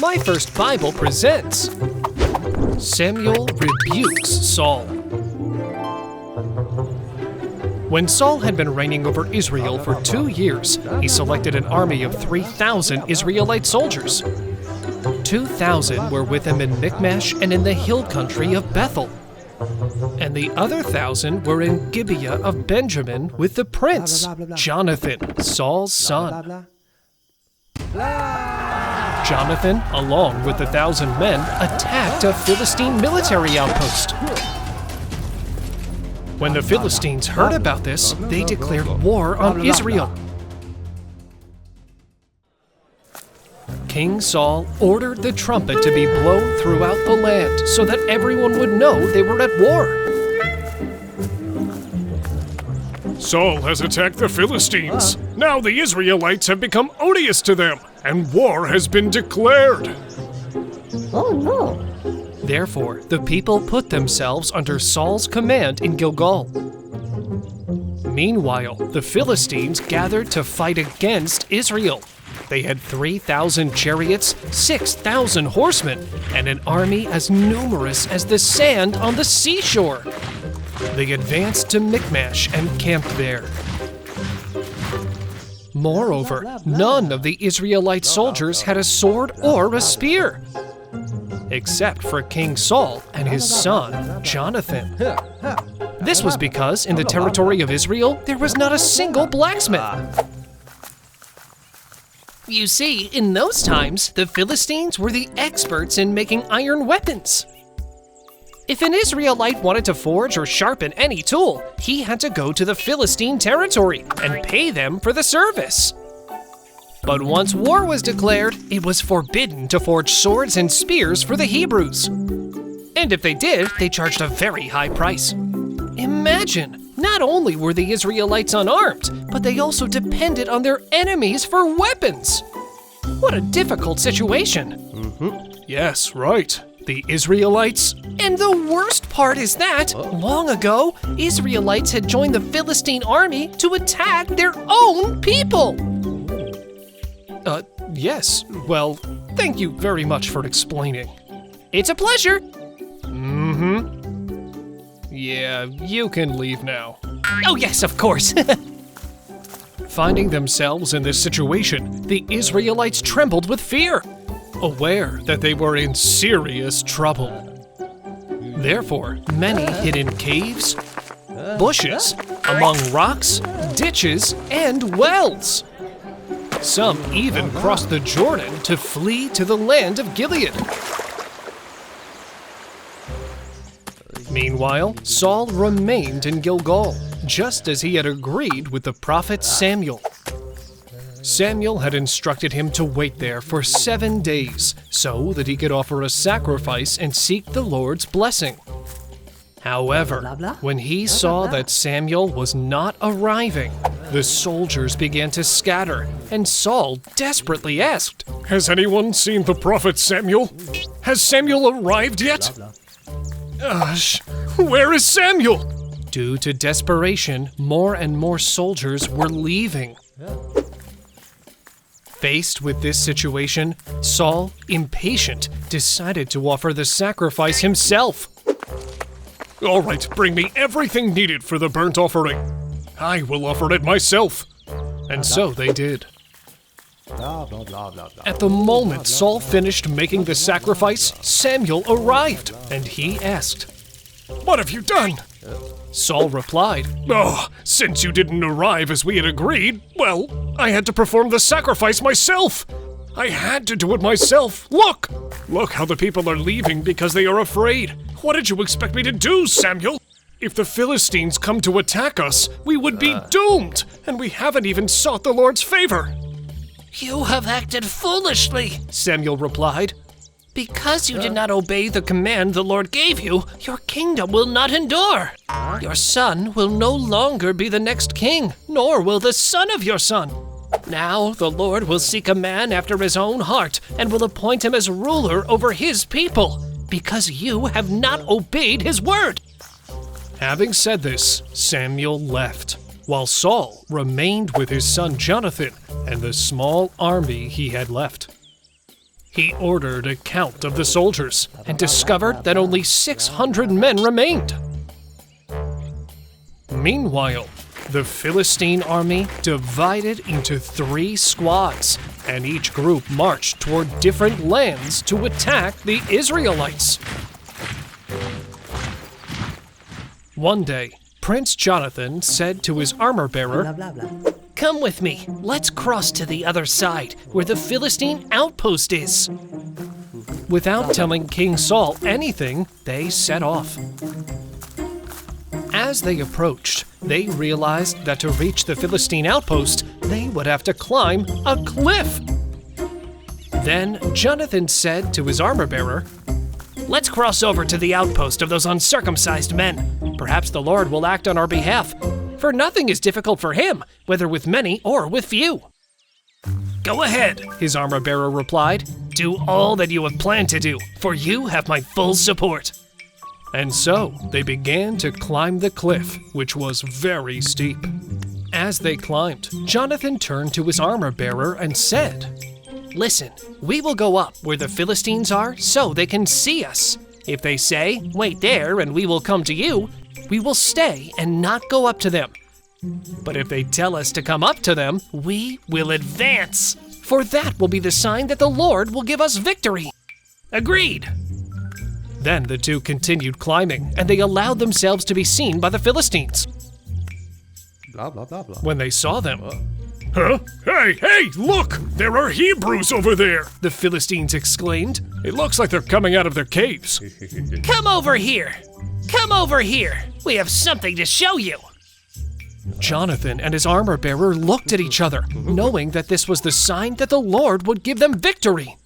My First Bible presents Samuel Rebukes Saul. When Saul had been reigning over Israel for 2 years, he selected an army of 3,000 Israelite soldiers. 2,000 were with him in Michmash and in the hill country of Bethel. And the other 1,000 were in Gibeah of Benjamin with the prince, Jonathan, Saul's son. Jonathan, along with the 1,000 men, attacked a Philistine military outpost. When the Philistines heard about this, they declared war on Israel. King Saul ordered the trumpet to be blown throughout the land so that everyone would know they were at war. Saul has attacked the Philistines. Now the Israelites have become odious to them, and war has been declared. Oh no! Therefore, the people put themselves under Saul's command in Gilgal. Meanwhile, the Philistines gathered to fight against Israel. They had 3,000 chariots, 6,000 horsemen, and an army as numerous as the sand on the seashore. They advanced to Michmash and camped there. Moreover, none of the Israelite soldiers had a sword or a spear, except for King Saul and his son, Jonathan. This was because in the territory of Israel, there was not a single blacksmith. You see, in those times, the Philistines were the experts in making iron weapons. If an Israelite wanted to forge or sharpen any tool, he had to go to the Philistine territory and pay them for the service. But once war was declared, it was forbidden to forge swords and spears for the Hebrews. And if they did, they charged a very high price. Imagine! Not only were the Israelites unarmed, but they also depended on their enemies for weapons. What a difficult situation. Yes, right. The Israelites? And the worst part is that, long ago, Israelites had joined the Philistine army to attack their own people. Yes. Well, thank you very much for explaining. It's a pleasure. Yeah, you can leave now. Oh yes, of course. Finding themselves in this situation, the Israelites trembled with fear, aware that they were in serious trouble. Therefore, many hid in caves, bushes, among rocks, ditches, and wells. Some even crossed the Jordan to flee to the land of Gilead. Meanwhile, Saul remained in Gilgal, just as he had agreed with the prophet Samuel. Samuel had instructed him to wait there for 7 days so that he could offer a sacrifice and seek the Lord's blessing. However, when he saw that Samuel was not arriving, the soldiers began to scatter, and Saul desperately asked, Has anyone seen the prophet Samuel? Has Samuel arrived yet? Where is Samuel? Due to desperation, more and more soldiers were leaving. Faced with this situation, Saul, impatient, decided to offer the sacrifice himself. All right, bring me everything needed for the burnt offering. I will offer it myself. And so they did. At the moment Saul finished making the sacrifice, Samuel arrived, and he asked, What have you done? Saul replied, Since you didn't arrive as we had agreed, well, I had to perform the sacrifice myself. I had to do it myself. Look how the people are leaving because they are afraid. What did you expect me to do, Samuel? If the Philistines come to attack us, we would be doomed, and we haven't even sought the Lord's favor. You have acted foolishly, Samuel replied. Because you did not obey the command the Lord gave you, your kingdom will not endure. Your son will no longer be the next king, nor will the son of your son. Now the Lord will seek a man after his own heart and will appoint him as ruler over his people, because you have not obeyed his word. Having said this, Samuel left, while Saul remained with his son Jonathan and the small army he had left. He ordered a count of the soldiers and discovered that only 600 men remained. Meanwhile, the Philistine army divided into 3 squads, and each group marched toward different lands to attack the Israelites. One day, Prince Jonathan said to his armor-bearer, "Come with me, let's cross to the other side, where the Philistine outpost is." Without telling King Saul anything, they set off. As they approached, they realized that to reach the Philistine outpost, they would have to climb a cliff. Then Jonathan said to his armor-bearer, "Let's cross over to the outpost of those uncircumcised men. Perhaps the Lord will act on our behalf, for nothing is difficult for him, whether with many or with few." "Go ahead," his armor-bearer replied. "Do all that you have planned to do, for you have my full support." And so they began to climb the cliff, which was very steep. As they climbed, Jonathan turned to his armor-bearer and said, "Listen, we will go up where the Philistines are so they can see us. If they say, 'Wait there and we will come to you,' we will stay and not go up to them. But if they tell us to come up to them, we will advance, for that will be the sign that the Lord will give us victory." "Agreed." Then the two continued climbing, and they allowed themselves to be seen by the Philistines. Blah, blah, blah, blah. When they saw them, Huh? Hey, look! There are Hebrews over there! the Philistines exclaimed, It looks like they're coming out of their caves. Come over here! Come over here! We have something to show you! Jonathan and his armor-bearer looked at each other, knowing that this was the sign that the Lord would give them victory.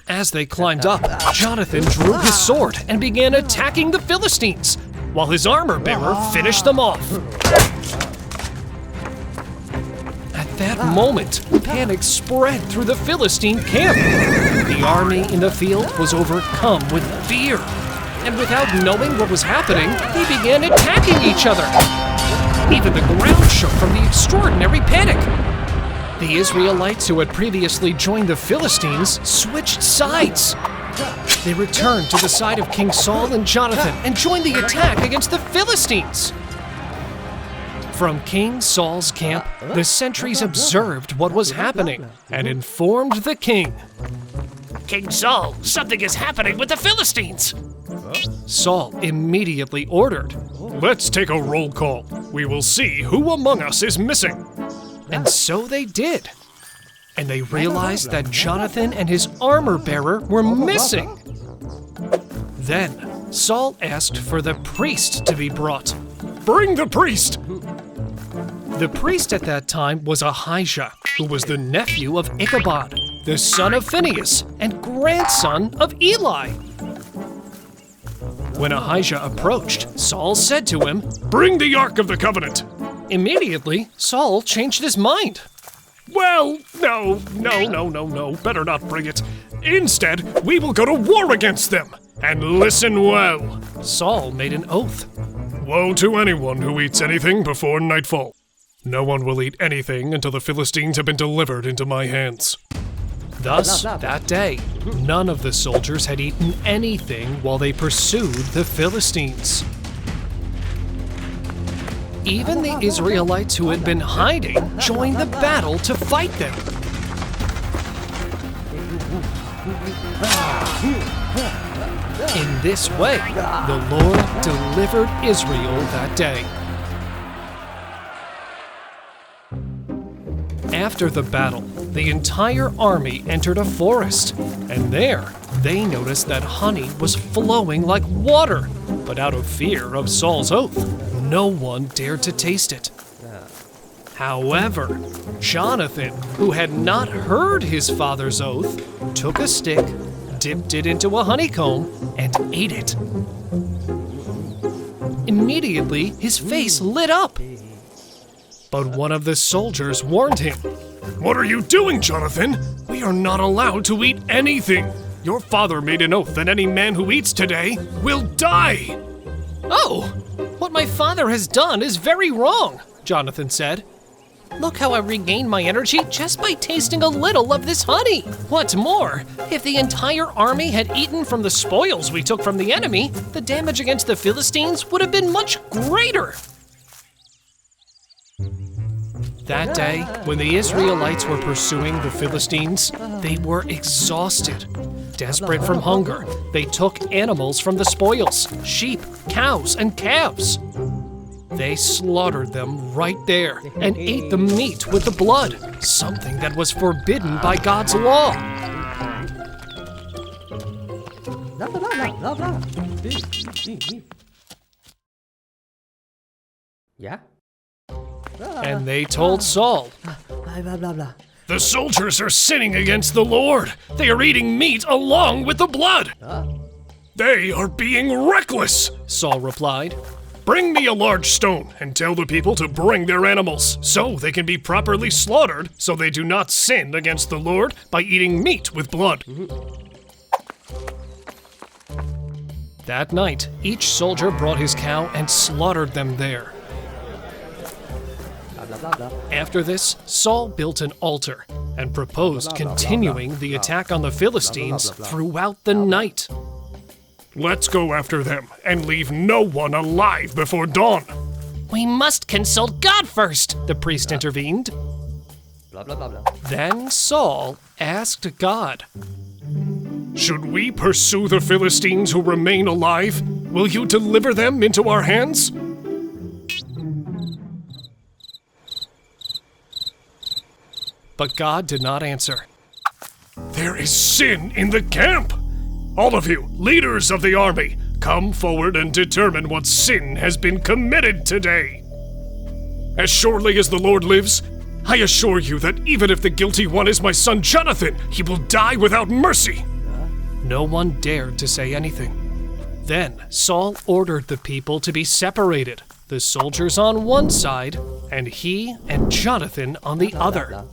As they climbed up, Jonathan drew his sword and began attacking the Philistines, while his armor-bearer finished them off. At that moment, panic spread through the Philistine camp. The army in the field was overcome with fear, and without knowing what was happening, they began attacking each other. Even the ground shook from the extraordinary panic. The Israelites who had previously joined the Philistines switched sides. They returned to the side of King Saul and Jonathan and joined the attack against the Philistines. From King Saul's camp, the sentries observed what was happening and informed the king. King Saul, something is happening with the Philistines! Saul immediately ordered, Let's take a roll call. We will see who among us is missing. and so they did. And they realized that Jonathan and his armor-bearer were missing. Then Saul asked for the priest to be brought. Bring the priest! The priest at that time was Ahijah, who was the nephew of Ichabod, the son of Phinehas, and grandson of Eli. When Ahijah approached, Saul said to him, Bring the Ark of the Covenant! Immediately, Saul changed his mind. Well, no, better not bring it. Instead, we will go to war against them. And listen well. Saul made an oath. Woe to anyone who eats anything before nightfall. No one will eat anything until the Philistines have been delivered into my hands. Thus, that day, none of the soldiers had eaten anything while they pursued the Philistines. Even the Israelites who had been hiding joined the battle to fight them. In this way, the Lord delivered Israel that day. After the battle, the entire army entered a forest, and there they noticed that honey was flowing like water, but out of fear of Saul's oath, no one dared to taste it. However, Jonathan, who had not heard his father's oath, took a stick, dipped it into a honeycomb, and ate it. Immediately, his face lit up. But one of the soldiers warned him. What are you doing, Jonathan? We are not allowed to eat anything. Your father made an oath that any man who eats today will die. Oh, what my father has done is very wrong, Jonathan said. Look how I regained my energy just by tasting a little of this honey. What's more, if the entire army had eaten from the spoils we took from the enemy, the damage against the Philistines would have been much greater. That day, when the Israelites were pursuing the Philistines, they were exhausted. Desperate from hunger, they took animals from the spoils, sheep, cows, and calves. They slaughtered them right there and ate the meat with the blood, something that was forbidden by God's law. Blah, blah, blah, blah, blah. Yeah? And they told Saul, Blah, blah, blah, blah. The soldiers are sinning against the Lord. They are eating meat along with the blood. They are being reckless. Saul replied. Bring me a large stone and tell the people to bring their animals so they can be properly slaughtered so they do not sin against the Lord by eating meat with blood. That night, each soldier brought his cow and slaughtered them there. Blah, blah, blah. After this, Saul built an altar and proposed continuing the attack on the Philistines throughout the night. Let's go after them and leave no one alive before dawn. We must consult God first, the priest intervened. Blah, blah, blah, blah. Then Saul asked God, Should we pursue the Philistines who remain alive? Will you deliver them into our hands? but God did not answer. There is sin in the camp! All of you, leaders of the army, come forward and determine what sin has been committed today. As surely as the Lord lives, I assure you that even if the guilty one is my son Jonathan, he will die without mercy. No one dared to say anything. Then Saul ordered the people to be separated, the soldiers on one side, and he and Jonathan on the other.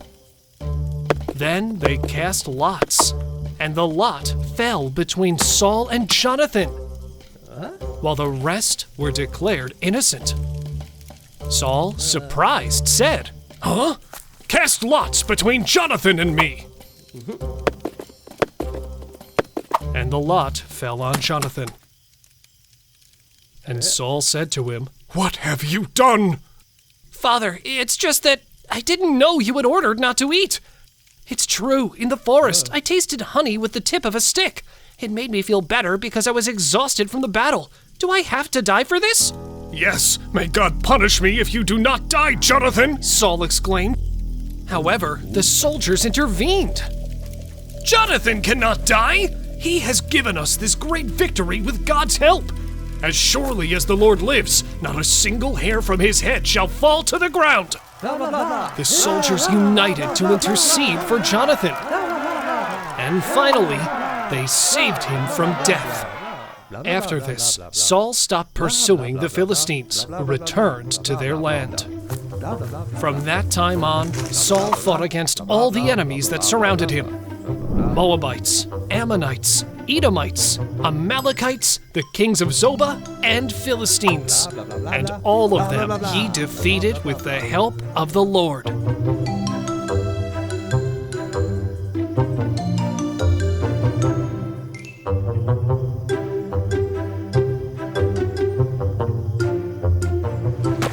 Then they cast lots, and the lot fell between Saul and Jonathan, while the rest were declared innocent. Saul, surprised, said, Huh? Cast lots between Jonathan and me. And the lot fell on Jonathan. And Saul said to him, What have you done? Father, it's just that I didn't know you had ordered not to eat. It's true, in the forest, I tasted honey with the tip of a stick. It made me feel better because I was exhausted from the battle. Do I have to die for this? Yes, may God punish me if you do not die, Jonathan! Saul exclaimed. However, the soldiers intervened. Jonathan cannot die! He has given us this great victory with God's help. As surely as the Lord lives, not a single hair from his head shall fall to the ground. The soldiers united to intercede for Jonathan. And finally, they saved him from death. After this, Saul stopped pursuing the Philistines, who returned to their land. From that time on, Saul fought against all the enemies that surrounded him: Moabites, Ammonites, Edomites, Amalekites, the kings of Zobah, and Philistines. And all of them he defeated with the help of the Lord.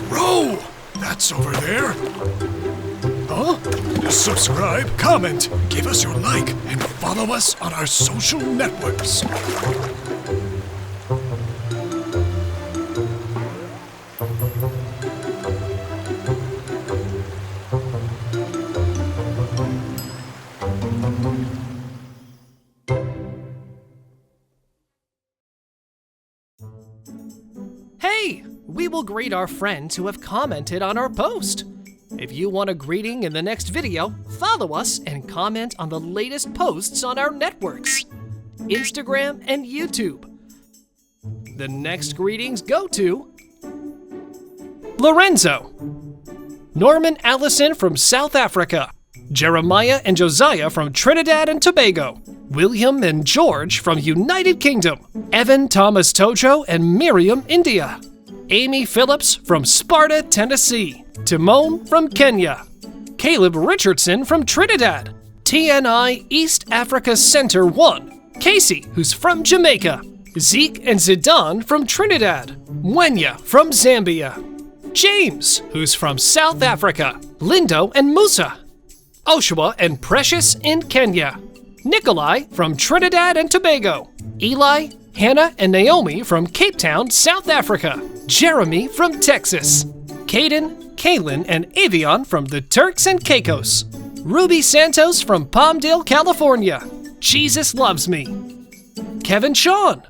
Row! That's over there. Huh? Subscribe, comment, give us your like, and follow us on our social networks. Hey! We will greet our friends who have commented on our post. If you want a greeting in the next video, follow us and comment on the latest posts on our networks, Instagram and YouTube. The next greetings go to Lorenzo, Norman Allison from South Africa, Jeremiah and Josiah from Trinidad and Tobago, William and George from United Kingdom, Evan Thomas Tojo and Miriam, India, Amy Phillips from Sparta, Tennessee, Timon from Kenya, Caleb Richardson from Trinidad. TNI East Africa Center 1, Casey, who's from Jamaica. Zeke and Zidane from Trinidad. Wenya from Zambia. James, who's from South Africa. Lindo and Musa. Oshua and Precious in Kenya. Nikolai from Trinidad and Tobago. Eli, Hannah, and Naomi from Cape Town, South Africa. Jeremy from Texas. Caden, Kaylin, and Avion from the Turks and Caicos. Ruby Santos from Palmdale, California. Jesus loves me. Kevin Sean.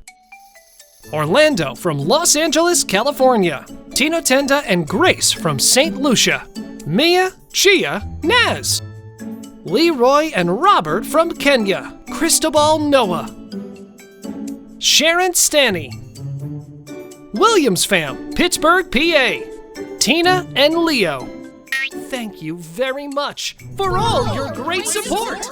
Orlando from Los Angeles, California. Tino Tenda and Grace from St. Lucia. Mia, Chia, Naz. Leroy and Robert from Kenya. Cristobal Noah. Sharon Stanny. Williams fam, Pittsburgh, PA. Tina and Leo. Thank you very much for all your great support.